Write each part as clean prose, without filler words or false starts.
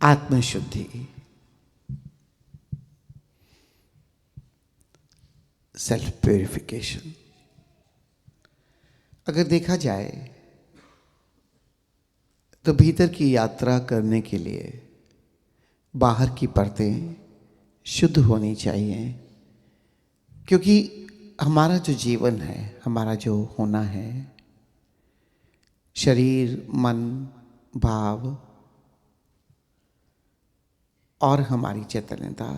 आत्मशुद्धि, self purification. अगर देखा जाए तो भीतर की यात्रा करने के लिए बाहर की परतें शुद्ध होनी चाहिए, क्योंकि हमारा जो जीवन है, हमारा जो होना है, शरीर, मन, भाव और हमारी चैतन्यता,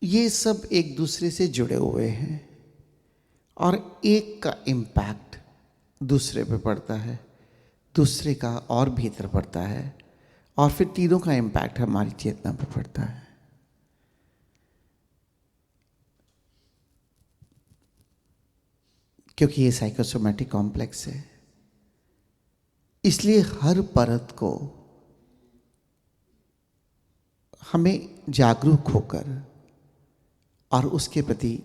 ये सब एक दूसरे से जुड़े हुए हैं और एक का इम्पैक्ट दूसरे पे पड़ता है, दूसरे का और भीतर पड़ता है, और फिर तीनों का इम्पैक्ट हमारी चेतना पे पड़ता है। क्योंकि ये साइकोसोमैटिक कॉम्प्लेक्स है, इसलिए हर परत को हमें जागरूक होकर और उसके प्रति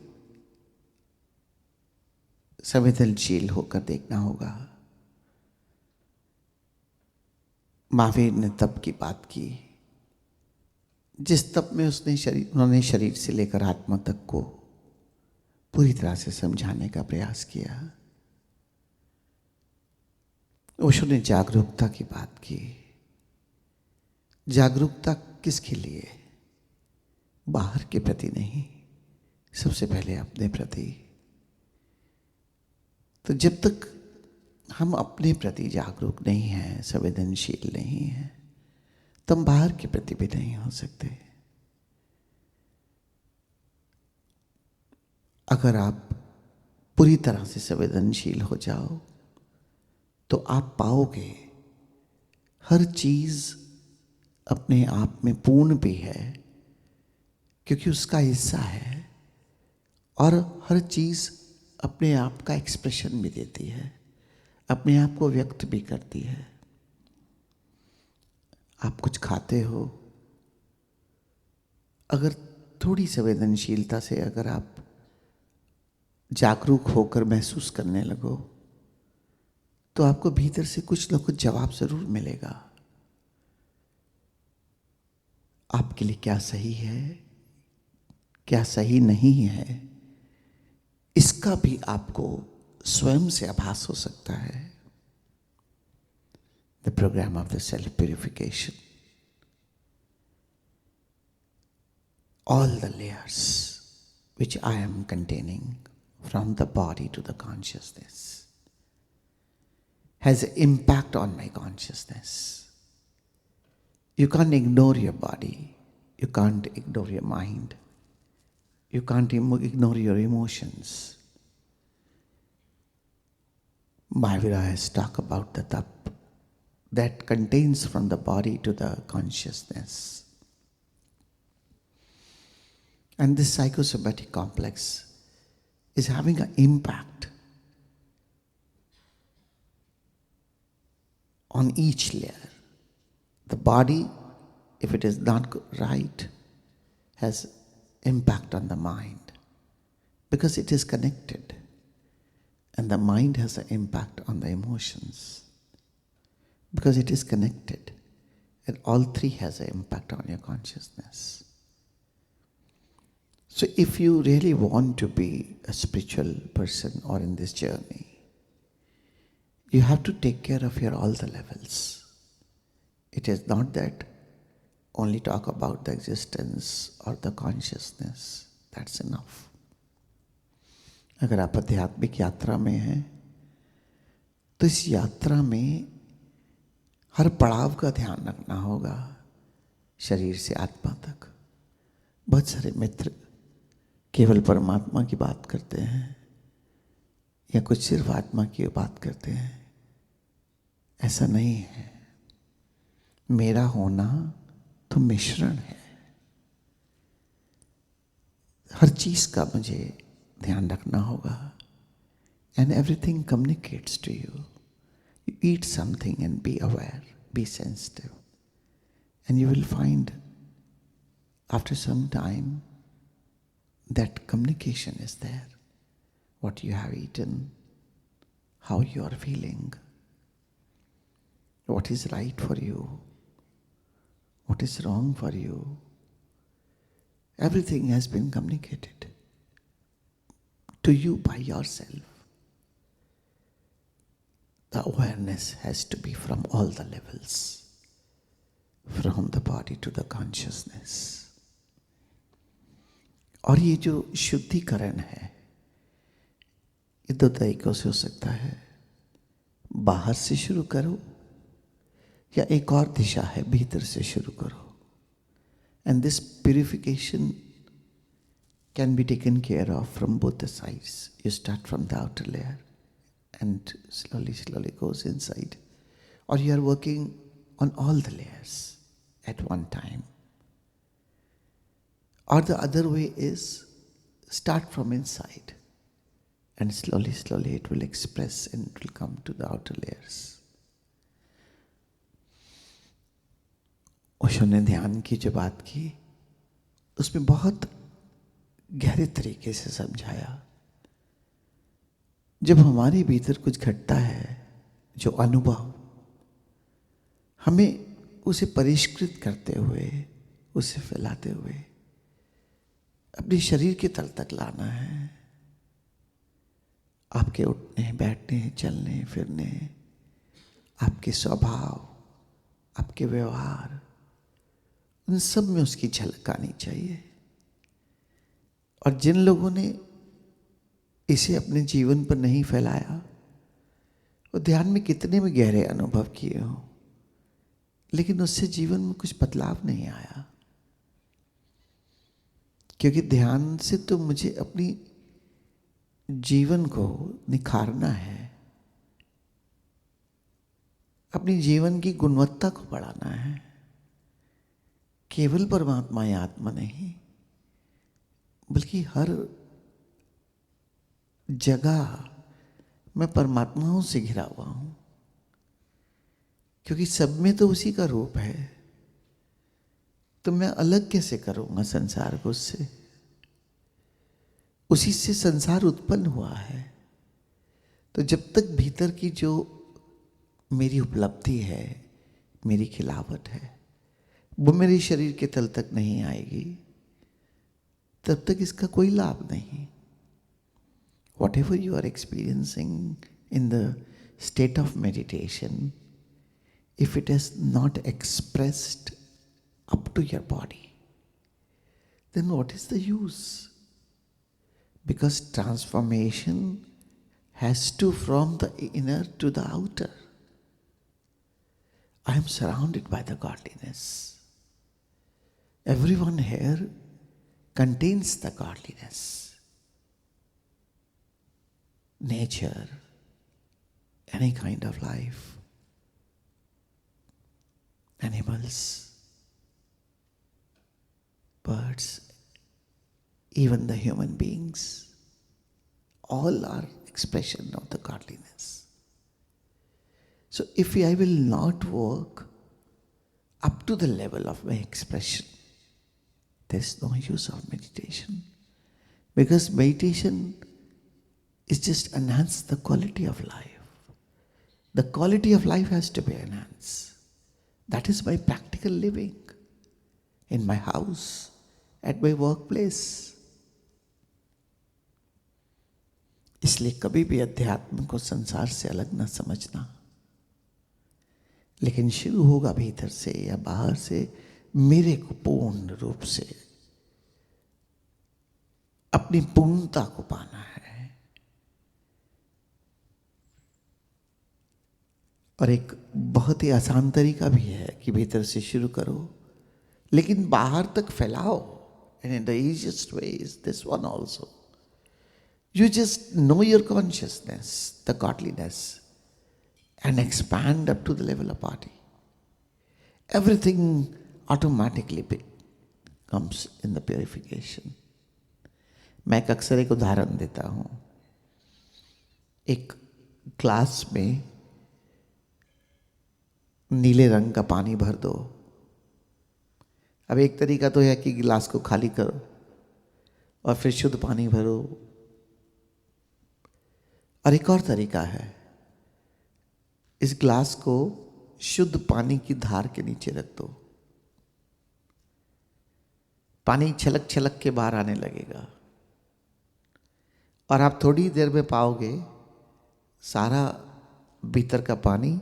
संवेदनशील होकर देखना होगा। महावीर ने तप की बात की, जिस तप में उन्होंने शरीर से लेकर आत्मा तक को पूरी तरह से समझाने का प्रयास किया। ओशो ने जागरूकता की बात की। जागरूकता किसके लिए? बाहर के प्रति नहीं, सबसे पहले अपने प्रति। तो जब तक हम अपने प्रति जागरूक नहीं हैं, संवेदनशील नहीं हैं, तो हम बाहर के प्रति भी नहीं हो सकते। अगर आप पूरी तरह से संवेदनशील हो जाओ तो आप पाओगे हर चीज अपने आप में पूर्ण भी है, क्योंकि उसका हिस्सा है, और हर चीज अपने आप का एक्सप्रेशन भी देती है, अपने आप को व्यक्त भी करती है। आप कुछ खाते हो, अगर थोड़ी संवेदनशीलता से अगर आप जागरूक होकर महसूस करने लगो तो आपको भीतर से कुछ ना कुछ जवाब जरूर मिलेगा। आपके लिए क्या सही है, क्या सही नहीं है, इसका भी आपको स्वयं से आभास हो सकता है। The programme of the self purification, all the layers which I am containing, from the body to the consciousness, has an impact on my consciousness. You can't ignore your body, you can't ignore your mind, you can't ignore your emotions. Mahavira has talked about the tap that contains from the body to the consciousness. And this psychosomatic complex is having an impact on each layer. The body, if it is not right, has impact on the mind because it is connected. And the mind has an impact on the emotions because it is connected. And all three has an impact on your consciousness. So if you really want to be a spiritual person or in this journey, you have to take care of your all the levels. It is not that only talk about the existence or the consciousness. That's enough. अगर आप आध्यात्मिक यात्रा में हैं तो इस यात्रा में हर पड़ाव का ध्यान रखना होगा, शरीर से आत्मा तक। बहुत सारे मित्र केवल परमात्मा की बात करते हैं या कुछ सिर्फ आत्मा की बात करते हैं। ऐसा नहीं है। मेरा होना तो मिश्रण है, हर चीज का मुझे ध्यान रखना होगा। And everything communicates to you. You eat something and be aware, be sensitive, and you will find after some time that communication is there. What you have eaten, how you are feeling. what is right for you, what is wrong for you. Everything has been communicated to you by yourself. The awareness has to be from all the levels, from the body to the consciousness. और ये जो शुद्धिकरण है, ये दो तरीकों से हो सकता है. बाहर से शुरू करो या एक और दिशा है, भीतर से शुरू करो. And this purification can be taken care of from both the sides. You start from the outer layer and slowly goes inside. Or you are working on all the layers at one time. Or the other way is start from inside and slowly it will express and it will come to the outer layers. Osho ने ध्यान की जो बात की उसमें बहुत गहरे तरीके से समझाया. जब हमारे भीतर कुछ घटता है, जो अनुभव, हमें उसे परिष्कृत करते हुए, उसे फैलाते हुए अपने शरीर के तल तक लाना है. आपके उठने, बैठने, चलने फिरने, आपके स्वभाव, आपके व्यवहार, उन सब में उसकी झलक आनी चाहिए. और जिन लोगों ने इसे अपने जीवन पर नहीं फैलाया, वो ध्यान में कितने में गहरे अनुभव किए हों, लेकिन उससे जीवन में कुछ बदलाव नहीं आया. क्योंकि ध्यान से तो मुझे अपनी जीवन को निखारना है, अपनी जीवन की गुणवत्ता को बढ़ाना है. केवल परमात्मा या आत्मा नहीं, बल्कि हर जगह मैं परमात्माओं से घिरा हुआ हूं. क्योंकि सब में तो उसी का रूप है, तो मैं अलग कैसे करूंगा संसार को उससे? उसी से संसार उत्पन्न हुआ है. तो जब तक भीतर की जो मेरी उपलब्धि है, मेरी खिलावट है, वो मेरे शरीर के तल तक नहीं आएगी, तब तक इसका कोई लाभ नहीं. Whatever you are experiencing in the state of meditation, if it is not expressed up to your body, then what is the use? Because transformation has to from the inner to the outer. I am surrounded by the godliness. Everyone here contains the godliness. Nature, any kind of life, animals, birds, even the human beings, all are expression of the godliness. So if I will not work up to the level of my expression, there is no use of meditation. Because meditation is just enhance the quality of life. The quality of life has to be enhanced. That is my practical living in my house, at my workplace. इसलिए कभी भी अध्यात्म को संसार से अलग न समझना. लेकिन शुरू होगा भीतर से या बाहर से, मेरे को पूर्ण रूप से अपनी पूर्णता को पाना है. और एक बहुत ही आसान तरीका भी है कि भीतर से शुरू करो, लेकिन बाहर तक फैलाओ. And the easiest way is this one also. You just know your consciousness, the godliness, and expand up to the level of body. Everything automatically comes in the purification. मैं अक्सर एक उदाहरण देता हूँ. एक ग्लास में नीले रंग का पानी भर दो. अब एक तरीका तो है कि गिलास को खाली करो और फिर शुद्ध पानी भरो. और एक और तरीका है, इस ग्लास को शुद्ध पानी की धार के नीचे रख दो, पानी छलक छलक के बाहर आने लगेगा और आप थोड़ी देर में पाओगे सारा भीतर का पानी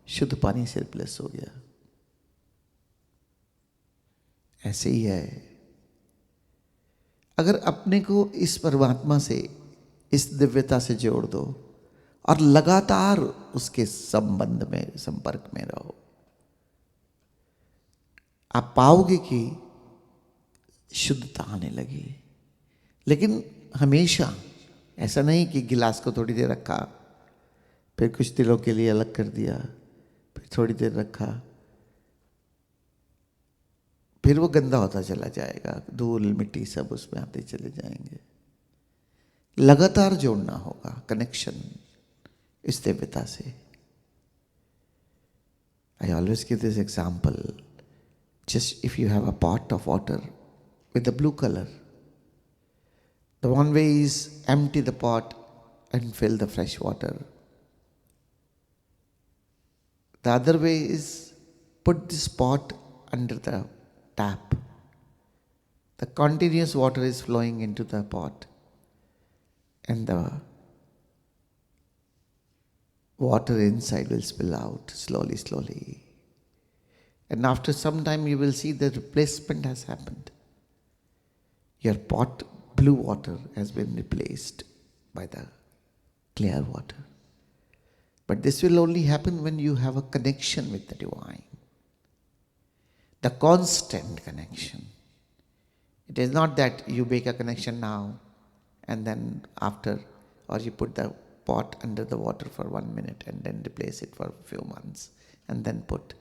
शुद्ध पानी से रिप्लेस हो गया। ऐसे ही है, अगर अपने को इस परमात्मा से, इस दिव्यता से जोड़ दो और लगातार उसके संबंध में, संपर्क में रहो, आप पाओगे कि शुद्धता आने लगी। लेकिन हमेशा ऐसा नहीं कि गिलास को थोड़ी देर रखा, फिर कुछ दिनों के लिए अलग कर दिया, फिर थोड़ी देर रखा, फिर वो गंदा होता चला जाएगा, धूल मिट्टी सब उसमें आते चले जाएंगे। लगातार जोड़ना होगा कनेक्शन इस दिव्यता से। I always give this example. Just if you have a pot of water with the blue color, the one way is empty the pot and fill the fresh water. The other way is put this pot under the tap. The continuous water is flowing into the pot and the water inside will spill out slowly, slowly. And after some time you will see the replacement has happened. Your pot, blue water, has been replaced by the clear water. But this will only happen when you have a connection with the divine. The constant connection. It is not that you make a connection now and then after, or you put the pot under the water for 1 minute and then replace it for a few months and then put.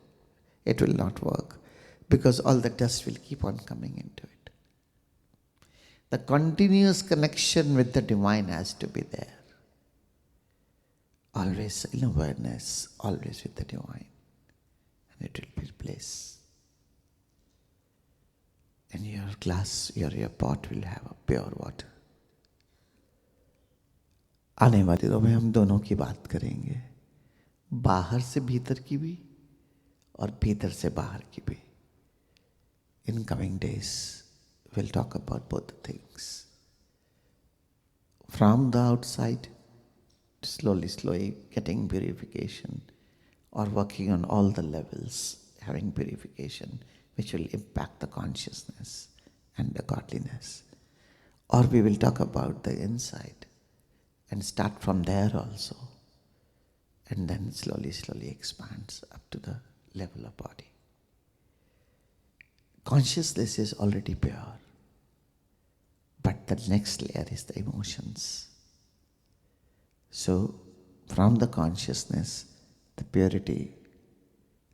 It will not work because all the dust will keep on coming into it. The continuous connection with the divine has to be there. Always in awareness, always with the divine. And it will be replaced. And your glass, your pot will have a pure water. आने वाले दिनों में हम दोनों की बात करेंगे, बाहर से भीतर की भी और भीतर से बाहर की भी. In coming days, we'll talk about both the things. From the outside, slowly getting purification or working on all the levels, having purification, which will impact the consciousness and the godliness. Or we will talk about the inside and start from there also, and then slowly expands up to the level of body. Consciousness is already pure, but the next layer is the emotions. So, from the consciousness, the purity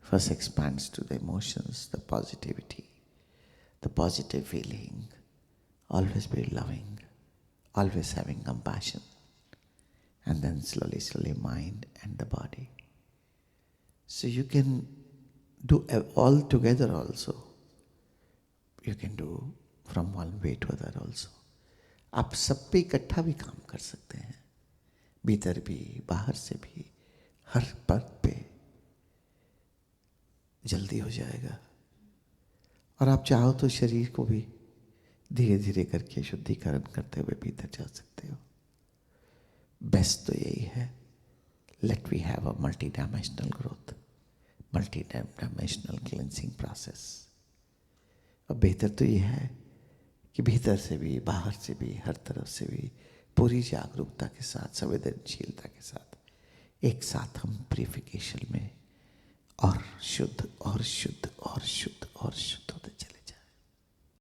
first expands to the emotions, the positivity, the positive feeling, always be loving, always having compassion, and then slowly mind and the body. So you can do all together also. You can do from one way to other also. आप सब पे इकट्ठा भी काम कर सकते हैं, भीतर भी बाहर से भी, हर पग पे जल्दी हो जाएगा. और आप चाहो तो शरीर को भी धीरे धीरे करके शुद्धिकरण करते हुए भीतर जा सकते हो. बेस्ट तो यही है, let we have a multi dimensional growth, multi dimensional cleansing process. अब बेहतर तो ये है कि भीतर से भी बाहर से भी हर तरफ से भी पूरी जागरूकता के साथ, संवेदनशीलता के साथ एक साथ हम प्यूरिफिकेशन में और शुद्ध और शुद्ध और शुद्ध और शुद्ध